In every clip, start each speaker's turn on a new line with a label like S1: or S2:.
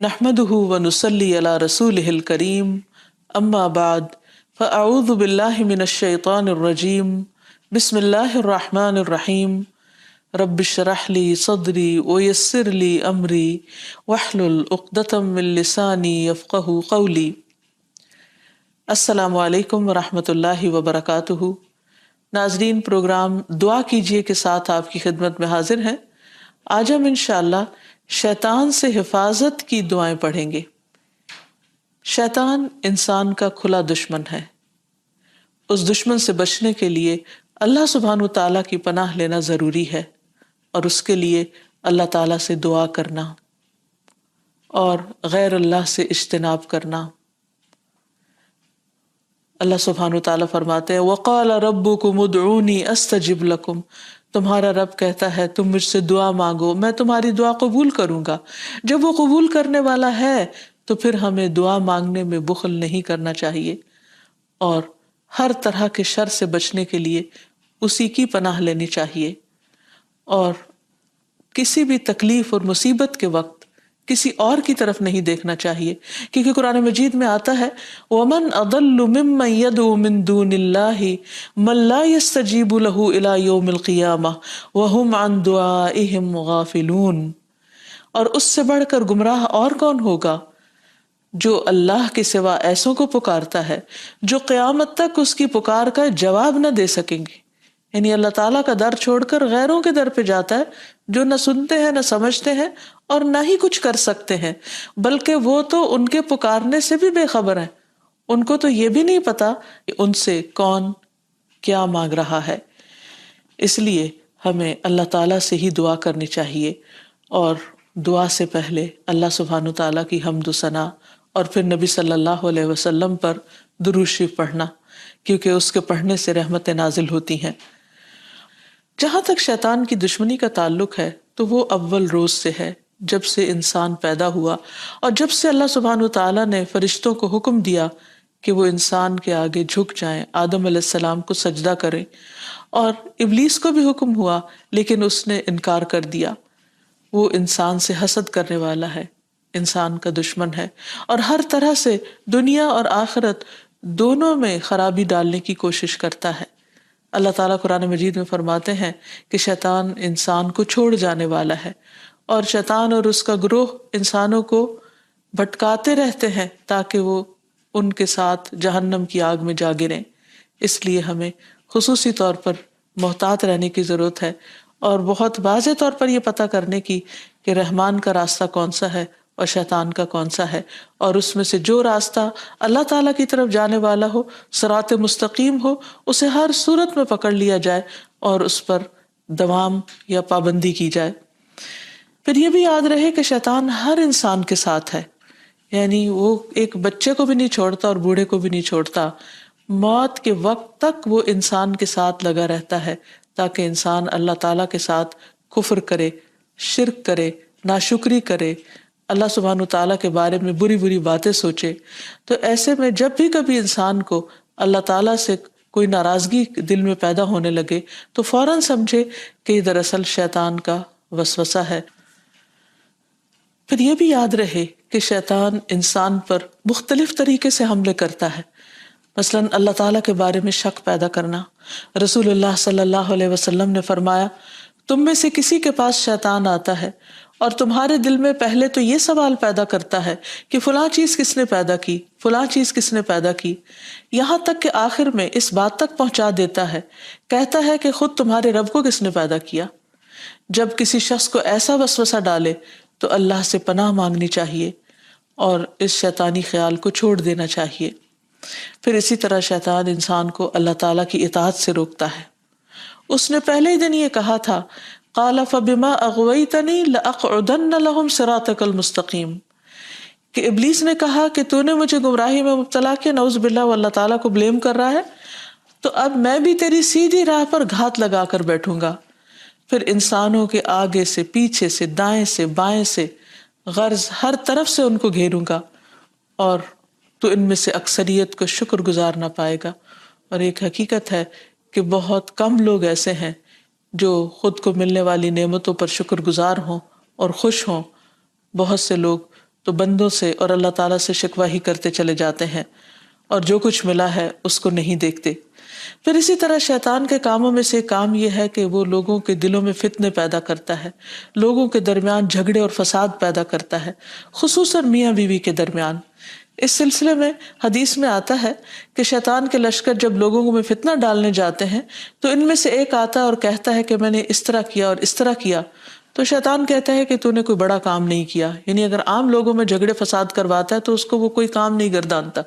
S1: نحمده ونصلي على رسوله الكريم اما بعد فاعوذ بالله من الشيطان الرجيم بسم الله الرحمن الرحيم رب اشرح لي صدري ويسر لي امري واحلل عقدة من لساني يفقهوا قولي۔ السلام علیکم ورحمۃ اللہ وبرکاتہ۔ ناظرین، پروگرام دعا کیجیے کے ساتھ آپ کی خدمت میں حاضر ہیں۔ آج ہم انشاءاللہ شیطان سے حفاظت کی دعائیں پڑھیں گے۔ شیطان انسان کا کھلا دشمن ہے۔ اس دشمن سے بچنے کے لیے اللہ سبحانہ وتعالیٰ کی پناہ لینا ضروری ہے، اور اس کے لیے اللہ تعالیٰ سے دعا کرنا اور غیر اللہ سے اجتناب کرنا۔ اللہ سبحانہ وتعالیٰ فرماتے ہیں وَقَالَ رَبُّكُمُ ادْعُونِي أَسْتَجِبْ لَكُمْ، تمہارا رب کہتا ہے تم مجھ سے دعا مانگو، میں تمہاری دعا قبول کروں گا۔ جب وہ قبول کرنے والا ہے تو پھر ہمیں دعا مانگنے میں بخل نہیں کرنا چاہیے، اور ہر طرح کے شر سے بچنے کے لیے اسی کی پناہ لینی چاہیے، اور کسی بھی تکلیف اور مصیبت کے وقت کسی اور کی طرف نہیں دیکھنا چاہیے، کیونکہ قرآن مجید میں آتا ہے وَمَنْ أَضَلُّ مِمَّنْ يَدْعُو مِن دُونِ اللَّهِ مَن لَا يَسْتَجِيبُ لَهُ إِلَى يَوْمِ الْقِيَامَةِ وَهُمْ عَنْ دُعَائِهِمْ غَافِلُونَ۔ اور اس سے بڑھ کر گمراہ اور کون ہوگا جو اللہ کے سوا ایسوں کو پکارتا ہے جو قیامت تک اس کی پکار کا جواب نہ دے سکیں گے۔ یعنی اللہ تعالیٰ کا در چھوڑ کر غیروں کے در پہ جاتا ہے جو نہ سنتے ہیں نہ سمجھتے ہیں اور نہ ہی کچھ کر سکتے ہیں، بلکہ وہ تو ان کے پکارنے سے بھی بے خبر ہیں۔ ان کو تو یہ بھی نہیں پتا کہ ان سے کون کیا مانگ رہا ہے۔ اس لیے ہمیں اللہ تعالیٰ سے ہی دعا کرنی چاہیے، اور دعا سے پہلے اللہ سبحانہ تعالیٰ کی حمد و ثنا اور پھر نبی صلی اللہ علیہ وسلم پر درود شریف پڑھنا، کیونکہ اس کے پڑھنے سے رحمتیں نازل ہوتی ہیں۔ جہاں تک شیطان کی دشمنی کا تعلق ہے تو وہ اول روز سے ہے، جب سے انسان پیدا ہوا، اور جب سے اللہ سبحانہ تعالیٰ نے فرشتوں کو حکم دیا کہ وہ انسان کے آگے جھک جائیں، آدم علیہ السلام کو سجدہ کریں، اور ابلیس کو بھی حکم ہوا لیکن اس نے انکار کر دیا۔ وہ انسان سے حسد کرنے والا ہے، انسان کا دشمن ہے، اور ہر طرح سے دنیا اور آخرت دونوں میں خرابی ڈالنے کی کوشش کرتا ہے۔ اللہ تعالیٰ قرآن مجید میں فرماتے ہیں کہ شیطان انسان کو چھوڑ جانے والا ہے، اور شیطان اور اس کا گروہ انسانوں کو بھٹکاتے رہتے ہیں تاکہ وہ ان کے ساتھ جہنم کی آگ میں جا گریں۔ اس لیے ہمیں خصوصی طور پر محتاط رہنے کی ضرورت ہے، اور بہت واضح طور پر یہ پتہ کرنے کی کہ رحمان کا راستہ کون سا ہے اور شیطان کا کون سا ہے، اور اس میں سے جو راستہ اللہ تعالیٰ کی طرف جانے والا ہو، صراط مستقیم ہو، اسے ہر صورت میں پکڑ لیا جائے اور اس پر دوام یا پابندی کی جائے۔ پھر یہ بھی یاد رہے کہ شیطان ہر انسان کے ساتھ ہے، یعنی وہ ایک بچے کو بھی نہیں چھوڑتا اور بوڑھے کو بھی نہیں چھوڑتا، موت کے وقت تک وہ انسان کے ساتھ لگا رہتا ہے تاکہ انسان اللہ تعالیٰ کے ساتھ کفر کرے، شرک کرے، ناشکری کرے، اللہ سبحانہ تعالیٰ کے بارے میں بری بری باتیں سوچے۔ تو ایسے میں جب بھی کبھی انسان کو اللہ تعالیٰ سے کوئی ناراضگی دل میں پیدا ہونے لگے تو فوراً سمجھے کہ یہ دراصل شیطان کا وسوسہ ہے۔ پھر یہ بھی یاد رہے کہ شیطان انسان پر مختلف طریقے سے حملے کرتا ہے، مثلاً اللہ تعالیٰ کے بارے میں شک پیدا کرنا۔ رسول اللہ صلی اللہ علیہ وسلم نے فرمایا تم میں سے کسی کے پاس شیطان آتا ہے اور تمہارے دل میں پہلے تو یہ سوال پیدا کرتا ہے کہ فلاں چیز کس نے پیدا کی، فلاں چیز کس نے پیدا کی، یہاں تک کہ آخر میں اس بات تک پہنچا دیتا ہے، کہتا ہے کہ خود تمہارے رب کو کس نے پیدا کیا۔ جب کسی شخص کو ایسا وسوسہ ڈالے تو اللہ سے پناہ مانگنی چاہیے اور اس شیطانی خیال کو چھوڑ دینا چاہیے۔ پھر اسی طرح شیطان انسان کو اللہ تعالیٰ کی اطاعت سے روکتا ہے۔ اس نے پہلے ہی دن یہ کہا تھا قال فبما اغویتنی لاقعدن لهم صراطک المستقیم، کہ ابلیس نے کہا کہ تو نے مجھے گمراہی میں مبتلا کیا، نعوذ باللہ، وہ اللہ تعالیٰ کو بلیم کر رہا ہے، تو اب میں بھی تیری سیدھی راہ پر گھات لگا کر بیٹھوں گا۔ پھر انسانوں کے آگے سے، پیچھے سے، دائیں سے، بائیں سے، غرض ہر طرف سے ان کو گھیروں گا، اور تو ان میں سے اکثریت کو شکر گزار نہ پائے گا۔ اور ایک حقیقت ہے کہ بہت کم لوگ ایسے ہیں جو خود کو ملنے والی نعمتوں پر شکر گزار ہوں اور خوش ہوں۔ بہت سے لوگ تو بندوں سے اور اللہ تعالیٰ سے شکوہ ہی کرتے چلے جاتے ہیں اور جو کچھ ملا ہے اس کو نہیں دیکھتے۔ پھر اسی طرح شیطان کے کاموں میں سے کام یہ ہے کہ وہ لوگوں کے دلوں میں فتنے پیدا کرتا ہے، لوگوں کے درمیان جھگڑے اور فساد پیدا کرتا ہے، خصوصاً میاں بیوی کے درمیان۔ اس سلسلے میں حدیث میں آتا ہے کہ شیطان کے لشکر جب لوگوں میں فتنہ ڈالنے جاتے ہیں تو ان میں سے ایک آتا ہے اور کہتا ہے کہ میں نے اس طرح کیا اور اس طرح کیا، تو شیطان کہتا ہے کہ تو نے کوئی بڑا کام نہیں کیا، یعنی اگر عام لوگوں میں جھگڑے فساد کرواتا ہے تو اس کو وہ کوئی کام نہیں گردانتا۔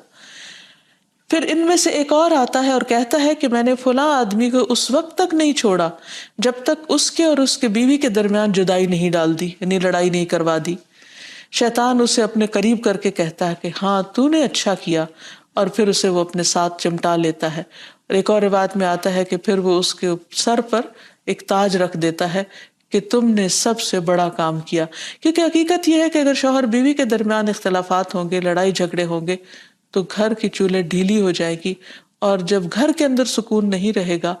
S1: پھر ان میں سے ایک اور آتا ہے اور کہتا ہے کہ میں نے فلاں آدمی کو اس وقت تک نہیں چھوڑا جب تک اس کے اور اس کے بیوی کے درمیان جدائی نہیں ڈال دی، یعنی لڑائی نہیں کروا دی۔ شیطان اسے اپنے قریب کر کے کہتا ہے کہ ہاں تو نے اچھا کیا، اور پھر اسے وہ اپنے ساتھ چمٹا لیتا ہے۔ اور ایک اور روایت میں آتا ہے کہ پھر وہ اس کے سر پر ایک تاج رکھ دیتا ہے کہ تم نے سب سے بڑا کام کیا، کیونکہ حقیقت یہ ہے کہ اگر شوہر بیوی کے درمیان اختلافات ہوں گے، لڑائی جھگڑے ہوں گے، تو گھر کی چولہے ڈھیلی ہو جائے گی، اور جب گھر کے اندر سکون نہیں رہے گا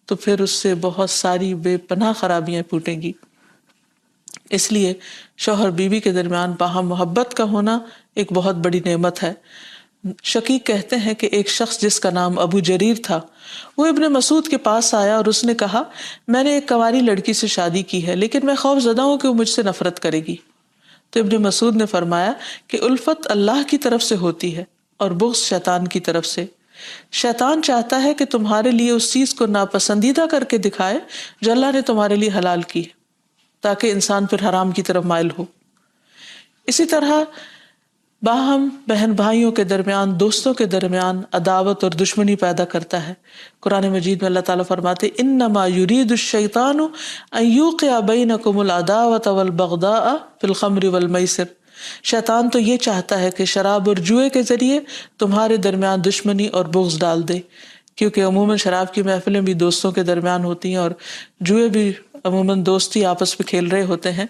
S1: تو پھر اس سے بہت ساری بے پناہ خرابیاں پھوٹیں گی۔ اس لیے شوہر بیوی کے درمیان باہم محبت کا ہونا ایک بہت بڑی نعمت ہے۔ شقیق کہتے ہیں کہ ایک شخص جس کا نام ابو جریر تھا، وہ ابن مسعود کے پاس آیا اور اس نے کہا، میں نے ایک کنواری لڑکی سے شادی کی ہے لیکن میں خوف زدہ ہوں کہ وہ مجھ سے نفرت کرے گی۔ تو ابن مسعود نے فرمایا کہ الفت اللہ کی طرف سے ہوتی ہے اور بغض شیطان کی طرف سے۔ شیطان چاہتا ہے کہ تمہارے لیے اس چیز کو ناپسندیدہ کر کے دکھائے جو اللہ نے تمہارے لیے حلال کی ہے، تاکہ انسان پھر حرام کی طرف مائل ہو۔ اسی طرح باہم بہن بھائیوں کے درمیان، دوستوں کے درمیان عداوت اور دشمنی پیدا کرتا ہے۔ قرآن مجید میں اللہ تعالیٰ فرماتے انما یرید الشیطان ان یوقع بینکم العداوۃ والبغضاء فی الخمر والمیسر، شیطان تو یہ چاہتا ہے کہ شراب اور جوئے کے ذریعے تمہارے درمیان دشمنی اور بغض ڈال دے، کیونکہ عموماً شراب کی محفلیں بھی دوستوں کے درمیان ہوتی ہیں اور جوئے بھی عموماً دوستی آپس میں کھیل رہے ہوتے ہیں،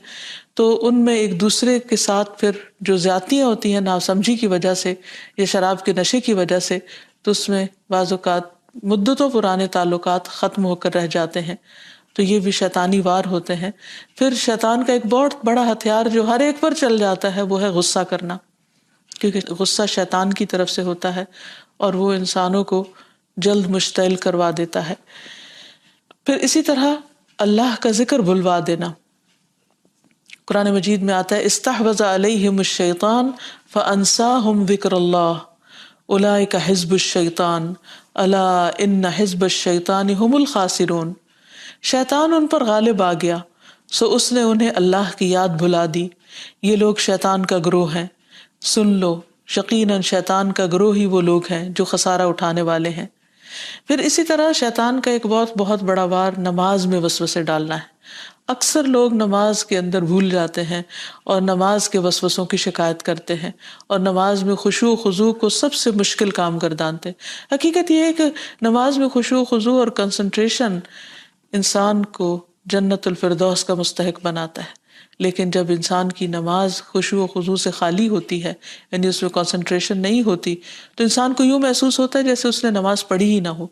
S1: تو ان میں ایک دوسرے کے ساتھ پھر جو زیادتیاں ہوتی ہیں ناسمجھی کی وجہ سے یا شراب کے نشے کی وجہ سے، تو اس میں بعض اوقات مدتوں پرانے تعلقات ختم ہو کر رہ جاتے ہیں، تو یہ بھی شیطانی وار ہوتے ہیں۔ پھر شیطان کا ایک بہت بڑا ہتھیار جو ہر ایک پر چل جاتا ہے وہ ہے غصہ کرنا، کیونکہ غصہ شیطان کی طرف سے ہوتا ہے اور وہ انسانوں کو جلد مشتعل کروا دیتا ہے۔ پھر اسی طرح اللہ کا ذکر بھلوا دینا، قرآن مجید میں آتا ہے استحوذ علیہم الشیطان فانساہم ذکر اللہ اولئک حزب الشیطان الا ان حزب الشیطان هم الخاسرون، شیطان ان پر غالب آ گیا سو اس نے انہیں اللہ کی یاد بھلا دی، یہ لوگ شیطان کا گروہ ہیں، سن لو یقیناً شیطان کا گروہ ہی وہ لوگ ہیں جو خسارہ اٹھانے والے ہیں۔ پھر اسی طرح شیطان کا ایک بہت بڑا وار نماز میں وسوسے ڈالنا ہے۔ اکثر لوگ نماز کے اندر بھول جاتے ہیں اور نماز کے وسوسوں کی شکایت کرتے ہیں اور نماز میں خشوع و خضوع کو سب سے مشکل کام گردانتے ہیں۔ حقیقت یہ ہے کہ نماز میں خشوع و خضوع اور کنسنٹریشن انسان کو جنت الفردوس کا مستحق بناتا ہے، لیکن جب انسان کی نماز خشوع و خضوع سے خالی ہوتی ہے، یعنی اس میں کنسنٹریشن نہیں ہوتی، تو انسان کو یوں محسوس ہوتا ہے جیسے اس نے نماز پڑھی ہی نہ ہو۔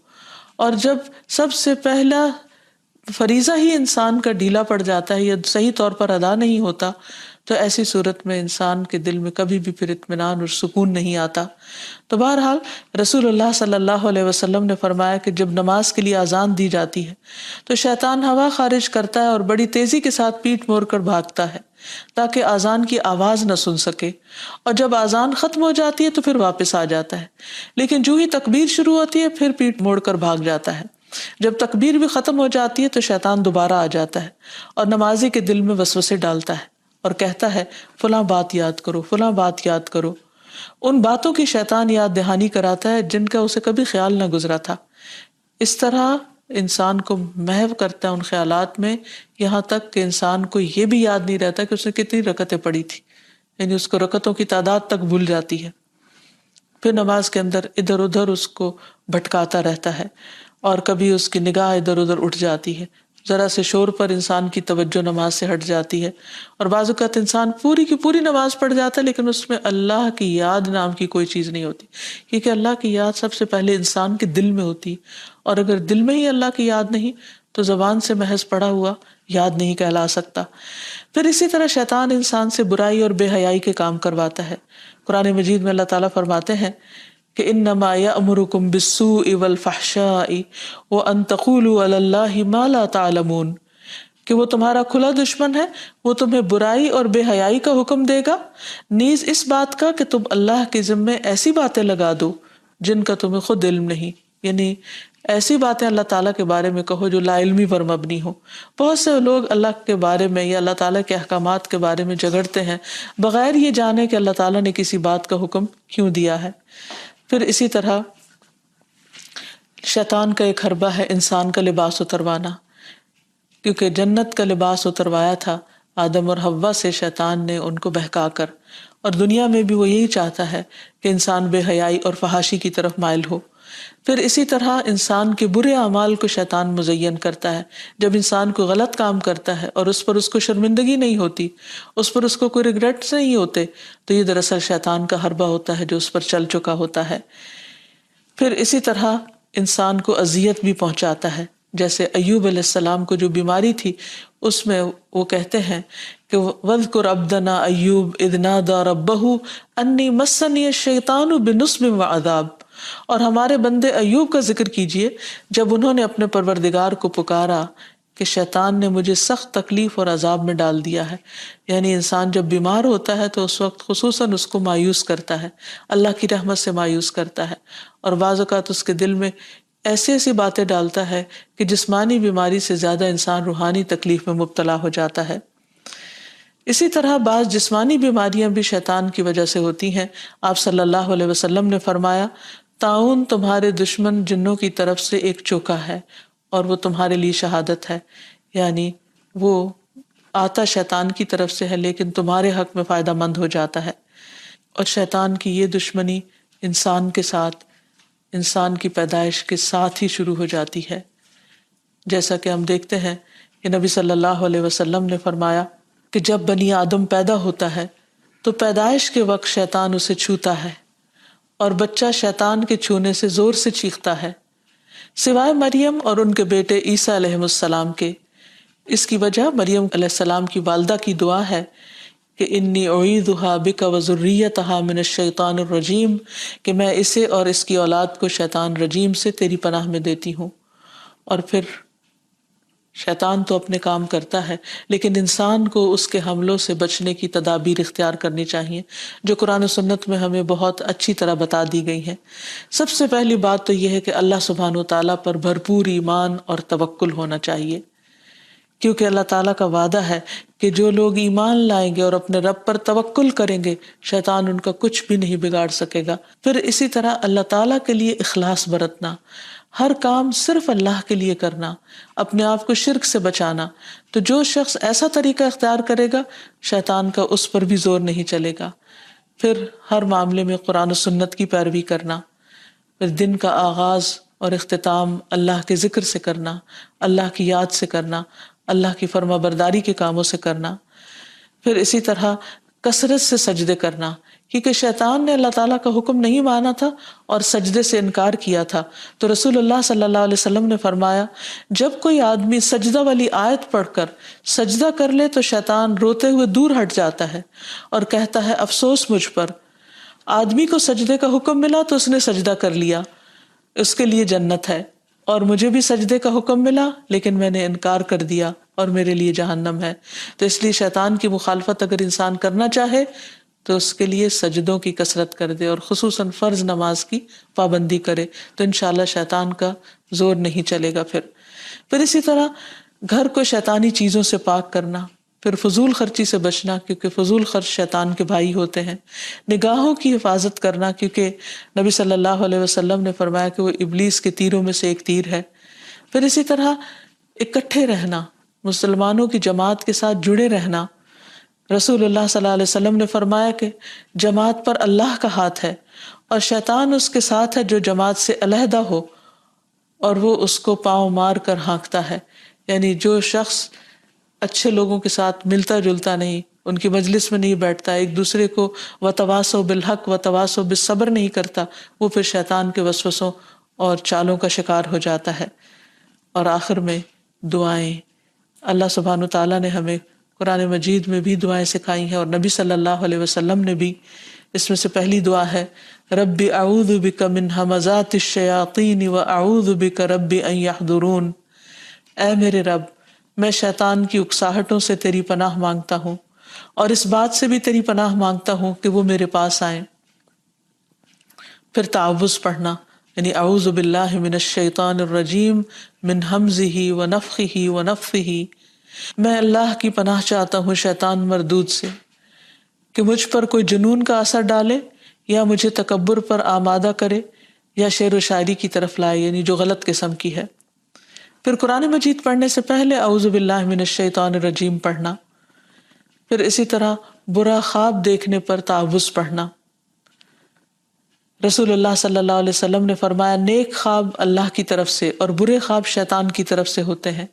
S1: اور جب سب سے پہلا فریضہ ہی انسان کا ڈھیلا پڑ جاتا ہے یا صحیح طور پر ادا نہیں ہوتا، تو ایسی صورت میں انسان کے دل میں کبھی بھی پھر اطمینان اور سکون نہیں آتا۔ تو بہرحال رسول اللہ صلی اللہ علیہ وسلم نے فرمایا کہ جب نماز کے لیے اذان دی جاتی ہے تو شیطان ہوا خارج کرتا ہے اور بڑی تیزی کے ساتھ پیٹھ موڑ کر بھاگتا ہے تاکہ اذان کی آواز نہ سن سکے، اور جب اذان ختم ہو جاتی ہے تو پھر واپس آ جاتا ہے، لیکن جو ہی تکبیر شروع ہوتی ہے پھر پیٹھ موڑ کر بھاگ جاتا ہے۔ جب تکبیر بھی ختم ہو جاتی ہے تو شیطان دوبارہ آ جاتا ہے اور نمازی کے دل میں وسوسے ڈالتا ہے اور کہتا ہے فلاں بات یاد کرو، فلاں بات یاد کرو۔ ان باتوں کی شیطان یاد دہانی کراتا ہے جن کا اسے کبھی خیال نہ گزرا تھا۔ اس طرح انسان کو محو کرتا ہے ان خیالات میں، یہاں تک کہ انسان کو یہ بھی یاد نہیں رہتا کہ اس نے کتنی رکعتیں پڑھی تھی، یعنی اس کو رکعتوں کی تعداد تک بھول جاتی ہے۔ پھر نماز کے اندر ادھر ادھر اس کو بھٹکاتا رہتا ہے اور کبھی اس کی نگاہ ادھر ادھر اٹھ جاتی ہے، ذرا سے شور پر انسان کی توجہ نماز سے ہٹ جاتی ہے، اور بعض اوقات انسان پوری کی پوری نماز پڑھ جاتا ہے لیکن اس میں اللہ کی یاد نام کی کوئی چیز نہیں ہوتی، کیونکہ اللہ کی یاد سب سے پہلے انسان کے دل میں ہوتی، اور اگر دل میں ہی اللہ کی یاد نہیں تو زبان سے محض پڑھا ہوا یاد نہیں کہلا سکتا۔ پھر اسی طرح شیطان انسان سے برائی اور بے حیائی کے کام کرواتا ہے۔ قرآن مجید میں اللہ تعالیٰ فرماتے ہیں کہ انما یأمرکم بالسوء والفحشاء وان تقولوا علی اللہ ما لا تعلمون، کہ وہ تمہارا کھلا دشمن ہے، وہ تمہیں برائی اور بے حیائی کا حکم دے گا، نیز اس بات کا کہ تم اللہ کے ذمے ایسی باتیں لگا دو جن کا تمہیں خود علم نہیں، یعنی ایسی باتیں اللہ تعالیٰ کے بارے میں کہو جو لا علمی پر مبنی ہو۔ بہت سے لوگ اللہ کے بارے میں یا اللہ تعالیٰ کے احکامات کے بارے میں جھگڑتے ہیں بغیر یہ جانے کہ اللہ تعالیٰ نے کسی بات کا حکم کیوں دیا ہے۔ پھر اسی طرح شیطان کا ایک حربہ ہے انسان کا لباس اتروانا، کیونکہ جنت کا لباس اتروایا تھا آدم اور حوا سے شیطان نے ان کو بہکا کر، اور دنیا میں بھی وہ یہی چاہتا ہے کہ انسان بے حیائی اور فحاشی کی طرف مائل ہو۔ پھر اسی طرح انسان کے برے اعمال کو شیطان مزین کرتا ہے۔ جب انسان کو غلط کام کرتا ہے اور اس پر اس کو شرمندگی نہیں ہوتی، اس پر اس کو کوئی ریگریٹس نہیں ہوتے، تو یہ دراصل شیطان کا حربہ ہوتا ہے جو اس پر چل چکا ہوتا ہے۔ پھر اسی طرح انسان کو اذیت بھی پہنچاتا ہے، جیسے ایوب علیہ السلام کو جو بیماری تھی اس میں وہ کہتے ہیں کہ وَاذْكُرْ عَبْدَنَا ایوب اذ نادى رَبَّهُ انی مسنی الشیطان بنصب وعذاب، اور ہمارے بندے ایوب کا ذکر کیجئے جب انہوں نے اپنے پروردگار کو پکارا کہ شیطان نے مجھے سخت تکلیف اور عذاب میں ڈال دیا ہے۔ یعنی انسان جب بیمار ہوتا ہے تو اس وقت خصوصاً اس کو مایوس کرتا ہے، اللہ کی رحمت سے مایوس کرتا ہے، اور بعض اوقات اس کے دل میں ایسی ایسی باتیں ڈالتا ہے کہ جسمانی بیماری سے زیادہ انسان روحانی تکلیف میں مبتلا ہو جاتا ہے۔ اسی طرح بعض جسمانی بیماریاں بھی شیطان کی وجہ سے ہوتی ہیں۔ آپ صلی اللہ علیہ وسلم نے فرمایا، طاعون تمہارے دشمن جنوں کی طرف سے ایک چوکا ہے اور وہ تمہارے لیے شہادت ہے، یعنی وہ آتا شیطان کی طرف سے ہے لیکن تمہارے حق میں فائدہ مند ہو جاتا ہے۔ اور شیطان کی یہ دشمنی انسان کے ساتھ، انسان کی پیدائش کے ساتھ ہی شروع ہو جاتی ہے، جیسا کہ ہم دیکھتے ہیں کہ نبی صلی اللہ علیہ وسلم نے فرمایا کہ جب بنی آدم پیدا ہوتا ہے تو پیدائش کے وقت شیطان اسے چھوتا ہے اور بچہ شیطان کے چھونے سے زور سے چیختا ہے، سوائے مریم اور ان کے بیٹے عیسیٰ علیہ السلام کے۔ اس کی وجہ مریم علیہ السلام کی والدہ کی دعا ہے کہ انی اعیذھا بک وذریتھا من الشیطان الرجیم، کہ میں اسے اور اس کی اولاد کو شیطان رجیم سے تیری پناہ میں دیتی ہوں۔ اور پھر شیطان تو اپنے کام کرتا ہے لیکن انسان کو اس کے حملوں سے بچنے کی تدابیر اختیار کرنی چاہیے جو قرآن و سنت میں ہمیں بہت اچھی طرح بتا دی گئی ہیں۔ سب سے پہلی بات تو یہ ہے کہ اللہ سبحانہ و تعالیٰ پر بھرپور ایمان اور توکل ہونا چاہیے، کیونکہ اللہ تعالیٰ کا وعدہ ہے کہ جو لوگ ایمان لائیں گے اور اپنے رب پر توکل کریں گے شیطان ان کا کچھ بھی نہیں بگاڑ سکے گا۔ پھر اسی طرح اللہ تعالیٰ کے لیے اخلاص برتنا، ہر کام صرف اللہ کے لیے کرنا، اپنے آپ کو شرک سے بچانا۔ تو جو شخص ایسا طریقہ اختیار کرے گا شیطان کا اس پر بھی زور نہیں چلے گا۔ پھر ہر معاملے میں قرآن و سنت کی پیروی کرنا، پھر دن کا آغاز اور اختتام اللہ کے ذکر سے کرنا، اللہ کی یاد سے کرنا، اللہ کی فرما برداری کے کاموں سے کرنا۔ پھر اسی طرح کثرت سے سجدے کرنا، کیونکہ شیطان نے اللہ تعالیٰ کا حکم نہیں مانا تھا اور سجدے سے انکار کیا تھا، تو رسول اللہ صلی اللہ علیہ وسلم نے فرمایا جب کوئی آدمی سجدہ والی آیت پڑھ کر سجدہ کر لے تو شیطان روتے ہوئے دور ہٹ جاتا ہے اور کہتا ہے افسوس مجھ پر، آدمی کو سجدے کا حکم ملا تو اس نے سجدہ کر لیا، اس کے لیے جنت ہے، اور مجھے بھی سجدے کا حکم ملا لیکن میں نے انکار کر دیا اور میرے لیے جہنم ہے۔ تو اس لیے شیطان کی مخالفت اگر انسان کرنا چاہے تو اس کے لیے سجدوں کی کثرت کر دے اور خصوصاً فرض نماز کی پابندی کرے، تو انشاءاللہ شیطان کا زور نہیں چلے گا۔ پھر اسی طرح گھر کو شیطانی چیزوں سے پاک کرنا، پھر فضول خرچی سے بچنا کیونکہ فضول خرچ شیطان کے بھائی ہوتے ہیں، نگاہوں کی حفاظت کرنا کیونکہ نبی صلی اللہ علیہ وسلم نے فرمایا کہ وہ ابلیس کے تیروں میں سے ایک تیر ہے۔ پھر اسی طرح اکٹھے رہنا، مسلمانوں کی جماعت کے ساتھ جڑے رہنا۔ رسول اللہ صلی اللہ علیہ وسلم نے فرمایا کہ جماعت پر اللہ کا ہاتھ ہے اور شیطان اس کے ساتھ ہے جو جماعت سے علیحدہ ہو اور وہ اس کو پاؤں مار کر ہانکتا ہے، یعنی جو شخص اچھے لوگوں کے ساتھ ملتا جلتا نہیں، ان کی مجلس میں نہیں بیٹھتا، ایک دوسرے کو وتواصوا بالحق وتواصوا بالصبر نہیں کرتا، وہ پھر شیطان کے وسوسوں اور چالوں کا شکار ہو جاتا ہے۔ اور آخر میں دعائیں، اللہ سبحانہ تعالیٰ نے ہمیں قرآن مجید میں بھی دعائیں سکھائی ہیں، اور نبی صلی اللہ علیہ وسلم نے بھی. اس میں سے پہلی دعا ہے رب اعوذ بک من ہمزات الشیاطین واعوذ بک رب ان یحضرون. اے میرے رب، میں شیطان کی اکساہٹوں سے تیری پناہ مانگتا ہوں، اور اس بات سے بھی تیری پناہ مانگتا ہوں کہ وہ میرے پاس آئیں. پھر تعوذ پڑھنا، یعنی اعوذ باللہ من الشیطان الرجیم من ہمزہ ونفخہ ونفثہ. میں اللہ کی پناہ چاہتا ہوں شیطان مردود سے کہ مجھ پر کوئی جنون کا اثر ڈالے، یا مجھے تکبر پر آمادہ کرے، یا شعر و شاعری کی طرف لائے، یعنی جو غلط قسم کی ہے. پھر قرآن مجید پڑھنے سے پہلے اعوذ باللہ من الشیطان الرجیم پڑھنا. پھر اسی طرح برا خواب دیکھنے پر تعوذ پڑھنا. رسول اللہ صلی اللہ علیہ وسلم نے فرمایا نیک خواب اللہ کی طرف سے اور برے خواب شیطان کی طرف سے ہوتے ہیں.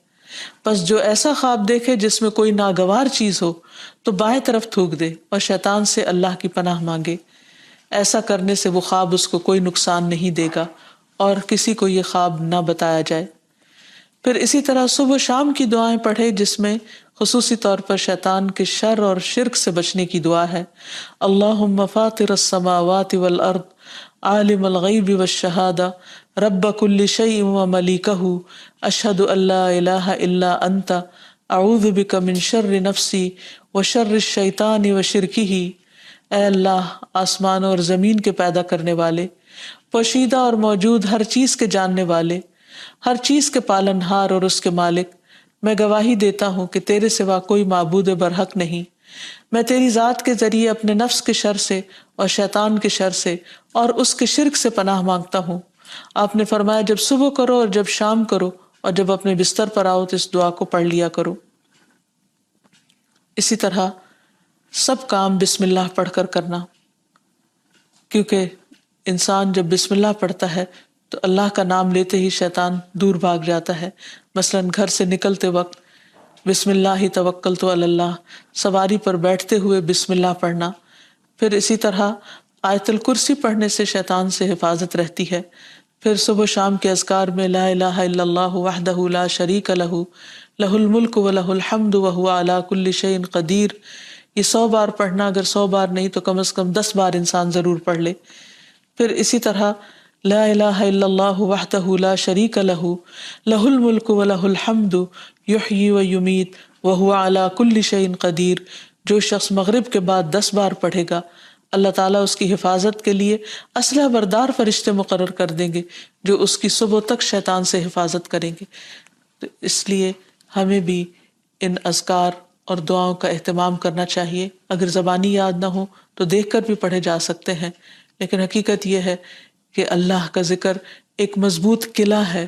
S1: پس جو ایسا خواب دیکھے جس میں کوئی ناگوار چیز ہو تو بائیں طرف تھوک دے اور شیطان سے اللہ کی پناہ مانگے. ایسا کرنے سے وہ خواب اس کو کوئی نقصان نہیں دے گا اور کسی کو یہ خواب نہ بتایا جائے. پھر اسی طرح صبح و شام کی دعائیں پڑھے، جس میں خصوصی طور پر شیطان کے شر اور شرک سے بچنے کی دعا ہے. اللہم فاطر السماوات والارض عالم الغیب والشہادہ رب کل شیء وملیکہ اشہد ان لا الہ الا انت اعوذ بک من شر نفسی وشر الشیطان وشرکہ. اے اللہ، آسمانوں اور زمین کے پیدا کرنے والے، پوشیدہ اور موجود ہر چیز کے جاننے والے، ہر چیز کے پالن ہار اور اس کے مالک، میں گواہی دیتا ہوں کہ تیرے سوا کوئی معبود برحق نہیں. میں تیری ذات کے ذریعے اپنے نفس کے شر سے اور شیطان کے شر سے اور اس کے شرک سے پناہ مانگتا ہوں. آپ نے فرمایا جب صبح کرو اور جب شام کرو، اور جب اپنے بستر پر آؤ تو اس دعا کو پڑھ لیا کرو. اسی طرح سب کام بسم اللہ پڑھ کر کرنا، کیونکہ انسان جب بسم اللہ پڑھتا ہے تو اللہ کا نام لیتے ہی شیطان دور بھاگ جاتا ہے. مثلا گھر سے نکلتے وقت بسم اللہ توکلت علی اللہ، سواری پر بیٹھتے ہوئے بسم اللہ پڑھنا. پھر اسی طرح آیت الکرسی پڑھنے سے شیطان سے حفاظت رہتی ہے. پھر صبح و شام کے اذکار میں لا الہ الا اللہ وحدہ لا شریک لہ لہ الملک ولہ الحمد وہو علی کل شیء قدیر. یہ 100 بار پڑھنا، اگر 100 بار نہیں تو کم از کم 10 بار انسان ضرور پڑھ لے. پھر اسی طرح لا الہ الا اللہ وحدہ لا شریک لہ لہ الملک ولہ الحمد یحیی و یمیت وہو علی کل شیء قدیر. جو شخص مغرب کے بعد 10 بار پڑھے گا، اللہ تعالیٰ اس کی حفاظت کے لیے اسلحہ بردار فرشتے مقرر کر دیں گے جو اس کی صبح تک شیطان سے حفاظت کریں گے. تو اس لیے ہمیں بھی ان اذکار اور دعاؤں کا اہتمام کرنا چاہیے. اگر زبانی یاد نہ ہو تو دیکھ کر بھی پڑھے جا سکتے ہیں، لیکن حقیقت یہ ہے کہ اللہ کا ذکر ایک مضبوط قلعہ ہے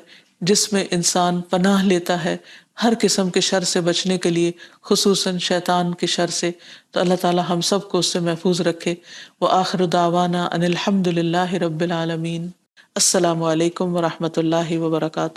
S1: جس میں انسان پناہ لیتا ہے ہر قسم کے شر سے بچنے کے لیے، خصوصاً شیطان کے شر سے. تو اللہ تعالی ہم سب کو اس سے محفوظ رکھے. وآخر دعوانا ان الحمد للہ رب العالمین. السلام علیکم ورحمۃ اللہ وبرکاتہ.